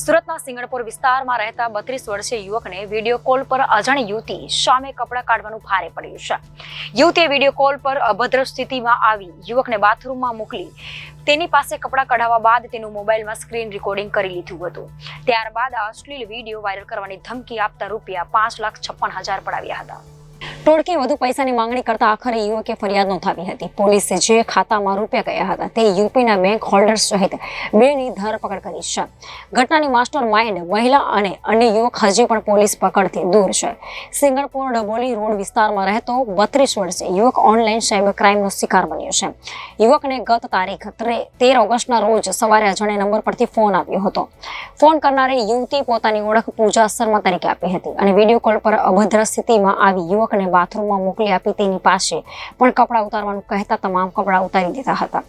સુરતના સિંગણપુર વિસ્તારમાં રહેતા 32 વર્ષીય યુવકને વિડીયો કોલ પર અજાણી યુવતી સામે કપડાં કાઢવાનું ભારે પડ્યું છે. યુવતીએ વિડીયો કોલ પર અભદ્ર સ્થિતિમાં આવી યુવકને બાથરૂમમાં મોકલી તેની પાસે કપડાં કઢાવવા બાદ તેનું મોબાઈલમાં સ્ક્રીન રેકોર્ડિંગ કરી લીધું હતું. ત્યારબાદ આ અશ્લીલ વિડીયો વાયરલ કરવાની ધમકી આપતા ₹5,56,000 પડાવ્યા હતા. ટોળકીએ વધુ પૈસાની માંગણી કરતા આખરે યુવકે ફરિયાદ નોંધાવી હતી. પોલીસે જે ખાતામાં રૂપિયા ગયા હતા તે યુપીના બેંક હોલ્ડર સહિત 2ની ધરપકડ કરી છે. ઘટનાની માસ્ટર માઇન્ડ મહિલા અને અન્ય યુવક હજી પણ પોલીસ પકડથી દૂર છે. સિંગણપુર ડબોલી રોડ વિસ્તારમાં રહેતો 32 વર્ષીય યુવક ઓનલાઈન સાયબર ક્રાઇમનો શિકાર બન્યો છે. યુવકને ગત તારીખ 13 ઓગસ્ટના રોજ સવારે અજાણ્યા નંબર પરથી ફોન આવ્યો હતો. ફોન કરનારી યુવતી પોતાની ઓળખ પૂજા શર્મા તરીકે આપી હતી અને વિડીયો કોલ પર અભદ્ર સ્થિતિમાં આવી યુવકને બાથરૂમમાં મોકલી આપી તેની પાસે પણ કપડાં ઉતારવાનું કહેતા તમામ કપડાં ઉતારી દીધા હતા.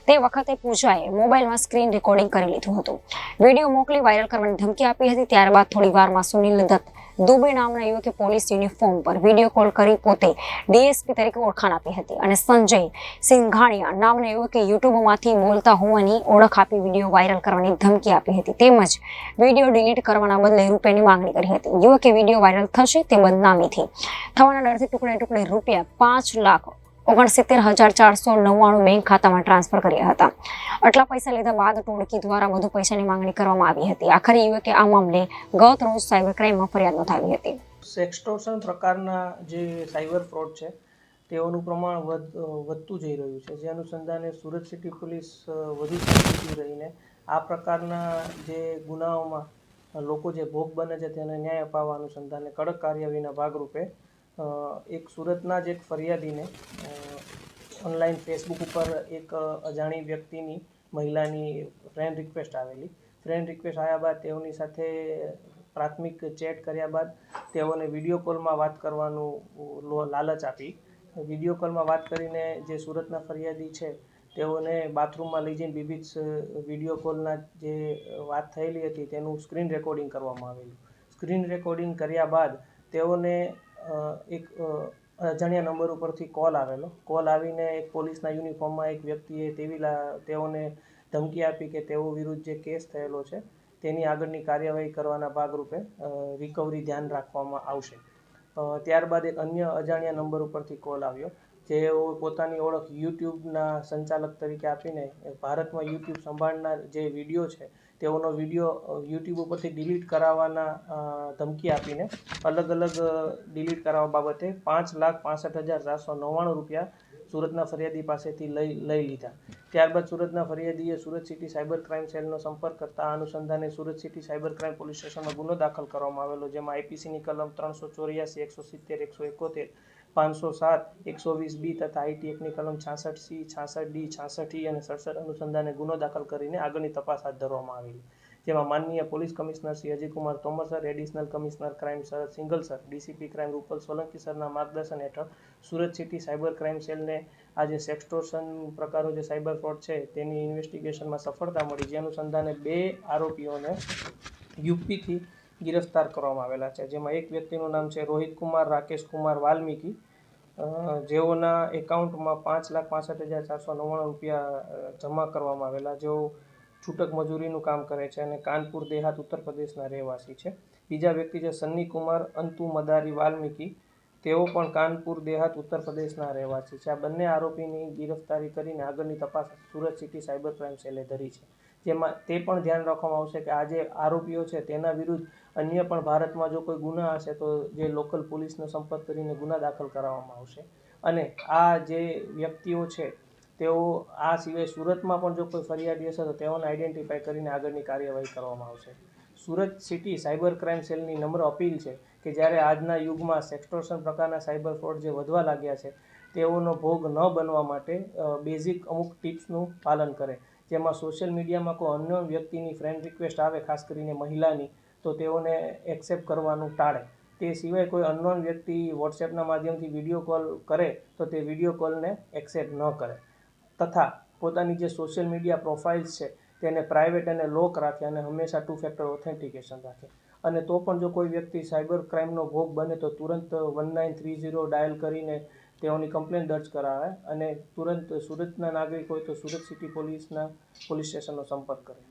તે વખતે પૂજાએ મોબાઈલમાં સ્ક્રીન રેકોર્ડિંગ કરી લીધું હતું. વિડીયો મોકલી વાયરલ કરવાની ધમકી આપી હતી. ત્યારબાદ થોડી વારમાં સુનિલ દત્ત દુબે નામના યુવકે પોલીસ યુનિફોર્મ પર વિડીયો કોલ કરી પોતે ડીએસપી તરીકે ઓળખાણ આપી હતી અને સંજય સિંઘાણીયા નામના યુવકે યુટ્યુબમાંથી બોલતા હોવાની ઓળખ આપી વિડીયો વાયરલ કરવાની ધમકી આપી હતી. તેમજ વિડીયો ડિલીટ કરવાના બદલે રૂપિયાની માંગણી કરી હતી. યુવકે વિડીયો વાયરલ થશે તે બદનામીથી થવાના ડરથી ટુકડે ટુકડે ₹5,69,499 બેંક ખાતામાં ટ્રાન્સફર કર્યા હતા. આટલા પૈસા લીધા બાદ ટોળકી દ્વારા વધુ પૈસાની માંગણી કરવામાં આવી હતી. આખરે યુવકે આ મામલે ગત રોજ સાયબર ક્રાઇમમાં ફરિયાદ નોંધાવી હતી. સેક્સટોર્શન પ્રકારના જે સાયબર ફ્રોડ છે તેઓનું પ્રમાણ વધતું જઈ રહ્યું છે. જે અનુસંધાને સુરત સિટી પોલીસ વધુ સક્રિય રહીને આ પ્રકારના જે ગુનાઓમાં લોકો જે ભોગ બને છે તેને ન્યાય અપાવવા અનુસંધાને કડક કાર્યવાહીના ભાગરૂપે એક સુરતના જ એક ફરિયાદીને ઓનલાઈન ફેસબુક ઉપર એક અજાણી વ્યક્તિની મહિલાની ફ્રેન્ડ રિક્વેસ્ટ આવેલી. ફ્રેન્ડ રિક્વેસ્ટ આવ્યા બાદ તેઓની સાથે પ્રાથમિક ચેટ કર્યા બાદ તેઓને વિડીયો કોલમાં વાત કરવાનું લાલચ આપી. વિડીયો કોલમાં વાત કરીને જે સુરતના ફરિયાદી છે તેઓને બાથરૂમમાં લઈ જઈને વિવિધ વિડીયો કોલના જે વાત થયેલી હતી તેનું સ્ક્રીન રેકોર્ડિંગ કરવામાં આવેલું. સ્ક્રીન રેકોર્ડિંગ કર્યા બાદ તેઓને એક અજાણ્યા નંબર ઉપરથી કોલ આવેલો. કોલ આવીને એક પોલીસના યુનિફોર્મમાં એક વ્યક્તિએ તેઓને ધમકી આપી કે તેઓ વિરુદ્ધ જે કેસ થયેલો છે તેની આગળની કાર્યવાહી કરવાના ભાગરૂપે રિકવરી ધ્યાન રાખવામાં આવશે. ત્યારબાદ એક અન્ય અજાણ્યા નંબર ઉપરથી કોલ આવ્યો જેઓ પોતાની ઓળખ યુટ્યુબના સંચાલક તરીકે આપીને ભારતમાં યુટ્યુબ સંભાળનાર જે વિડીયો છે તેઓનો વિડીયો યુટ્યુબ ઉપરથી ડિલીટ કરાવવાના ધમકી આપીને અલગ અલગ ડિલીટ કરાવવા બાબતે ₹5,65,499 સુરતના ફરિયાદી પાસેથી લઈ લીધા. ત્યારબાદ સુરતના ફરિયાદીએ સુરત સિટી સાયબર ક્રાઇમ સેલનો સંપર્ક કરતા અનુસંધાને Surat city cyber crime police સ્ટેશનમાં ગુનો દાખલ કરવામાં આવેલો, જેમાં આઈપીસીની કલમ 384, 170, 171, 507, 120B તથા આઈટી એક્ટની કલમ 66C, 66D, 66E અને 67 અનુસંધાને ગુનો દાખલ કરીને આગળની તપાસ હાથ ધરવામાં આવેલી. જેમાં માનનીય police commissioner Shri Ajaykumar Tomar sir, additional commissioner crime sir Singhal sir, DCP crime Rupal Solanki સરના માર્ગદર્શન હેઠળ સુરત સિટી સાયબર ક્રાઇમ સેલને આ જે સેક્સટોર્શન પ્રકારનો જે સાયબર ફ્રોડ છે તેની ઇન્વેસ્ટિગેશનમાં સફળતા મળી. જે અનુસંધાને 2 આરોપીઓને યુપીથી ગિરફ્તાર કરવામાં આવેલા છે. જેમાં એક વ્યક્તિનું નામ છે રોહિત કુમાર રાકેશ કુમાર વાલ્મીકી, જેઓના એકાઉન્ટમાં ₹5,65,499 જમા કરવામાં આવેલા, જેઓ છૂટક મજૂરીનું કામ કરે છે અને કાનપુર દેહાત ઉત્તર પ્રદેશના રહેવાસી છે. બીજા વ્યક્તિ છે સન્ની કુમાર અંતુ મદારી વાલ્મીકી, તેઓ પણ કાનપુર દેહાત ઉત્તર પ્રદેશના રહેવાસી છે. આ બંને આરોપીની ગિરફ્તારી કરીને આગળની તપાસ સુરત સિટી સાયબર ક્રાઇમ સેલે ધરી છે. જેમાં તે પણ ધ્યાન રાખવામાં આવશે કે આ જે આરોપીઓ છે તેના વિરુદ્ધ અન્ય પણ ભારતમાં જો કોઈ ગુના હશે તો જે લોકલ પોલીસનો સંપર્ક કરીને ગુના દાખલ કરાવવામાં આવશે. અને આ જે વ્યક્તિઓ છે તેઓ આ સિવાય સુરતમાં પણ જો કોઈ ફરિયાદી હશે તો તેઓને આઈડેન્ટિફાઈ કરીને આગળની કાર્યવાહી કરવામાં આવશે. સુરત સિટી સાયબર ક્રાઇમ સેલની નમ્ર અપીલ છે કે જ્યારે આજના યુગમાં સેક્સટોર્શન પ્રકારના સાયબર ફ્રોડ જે વધવા લાગ્યા છે તેઓનો ભોગ ન બનવા માટે બેઝિક અમુક ટિપ્સનું પાલન કરે. જેમાં સોશિયલ મીડિયામાં કોઈ અન્ય વ્યક્તિની ફ્રેન્ડ રિક્વેસ્ટ આવે, ખાસ કરીને મહિલાની, તો તેઓને એક્સેપ્ટ કરવાનું ટાળે. તે સિવાય કોઈ અનનોન વ્યક્તિ વોટ્સએપના માધ્યમથી વિડીયો કોલ કરે તો તે વિડીયો કોલને એક્સેપ્ટ ન કરે. તથા પોતાની જે સોશિયલ મીડિયા પ્રોફાઇલ્સ છે તેને પ્રાઇવેટ અને લોક રાખે અને હંમેશા 2 ફેક્ટર ઓથેન્ટિકેશન રાખે. અને તો પણ જો કોઈ વ્યક્તિ સાયબર ક્રાઇમનો ભોગ બને તો તુરંત 1930 ડાયલ કરીને તેઓની કમ્પ્લેન દર્જ કરાવે અને તુરંત સુરતના નાગરિક હોય તો સુરત સિટી પોલીસ સ્ટેશનનો સંપર્ક કરે.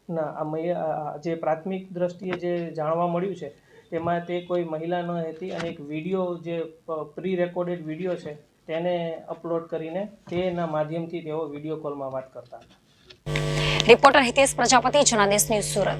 ના, જે પ્રાથમિક દ્રષ્ટિએ જે જાણવા મળ્યું છે તેમાં તે કોઈ મહિલા ન હતી અને એક વિડીયો જે પ્રી રેકોર્ડેડ વિડીયો છે તેને અપલોડ કરીને તેના માધ્યમથી તેઓ વિડીયો કોલમાં વાત કરતા હતા. Reporter Hitesh Prajapati, Janadesh news, Surat.